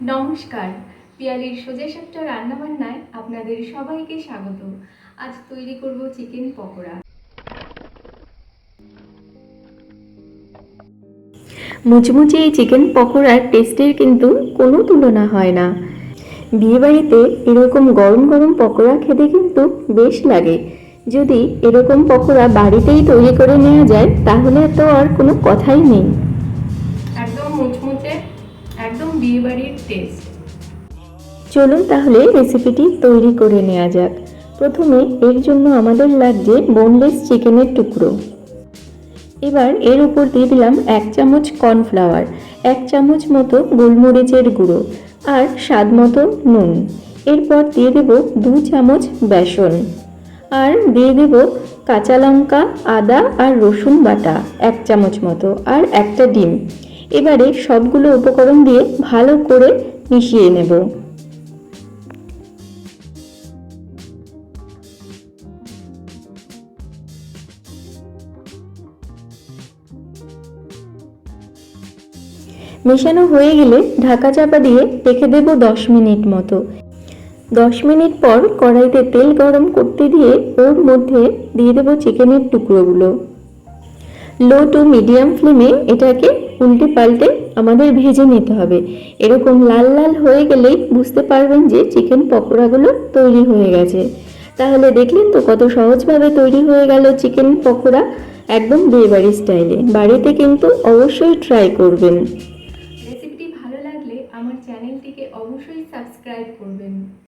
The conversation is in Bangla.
নমস্কার, পিয়ালির সোজা সাপটা রান্নাবান্নায় আপনাদের সবাইকে স্বাগত। আজ তৈরি করব চিকেন পকোড়া। মুচমুচে এই চিকেন পকোড়ার টেস্টের কিন্তু কোনো তুলনা হয় না। বিয়েবাড়িতে এরকম গরম গরম পকোড়া খেতে কিন্তু বেশ লাগে। যদি এরকম পকোড়া বাড়িতেই তৈরি করে নেওয়া যায় তাহলে তো আর কোনো কথাই নেই। একদম মুচমুচে, একদম বিয়েবাড়ির টেস্ট। চলুন তাহলে রেসিপিটি তৈরি করে নেওয়া যাক। প্রথমে এর জন্য আমাদের লাগছে বোনলেস চিকেনের টুকরো। এবার এর উপর দিয়ে দিলাম 1 চামচ কর্নফ্লাওয়ার, 1 চামচ মতো গোলমরিচের গুঁড়ো আর স্বাদ মতো নুন। এরপর দিয়ে দেব 2 চামচ বেসন আর দিয়ে দেব কাঁচা লঙ্কা, আদা আর রসুন বাটা 1 চামচ মতো আর একটা ডিম। এবারে সবগুলো উপকরণ দিয়ে ভালো করে মিশিয়ে নেব। মেশানো হয়ে গেলে ঢাকা চাপা দিয়ে রেখে দেব 10 মিনিট মতো। 10 মিনিট পর কড়াইতে তেল গরম করতে দিয়ে ওর মধ্যে দিয়ে দেব চিকেনের টুকরোগুলো। লো টু মিডিয়াম ফ্লেমে এটাকে উল্টে পাল্টে আমাদের ভেজে নিতে হবে। এরকম লাল লাল হয়ে গেলেই বুঝতে পারবেন যে চিকেন পকোড়াগুলো তৈরি হয়ে গেছে। তাহলে দেখলেন তো কত সহজভাবে তৈরি হয়ে গেল চিকেন পকোড়া, একদম বিয়েবাড়ি স্টাইলে। বাড়িতে কিন্তু অবশ্যই ট্রাই করবেন। রেসিপিটি ভালো লাগলে আমার চ্যানেলটিকে অবশ্যই সাবস্ক্রাইব করবেন।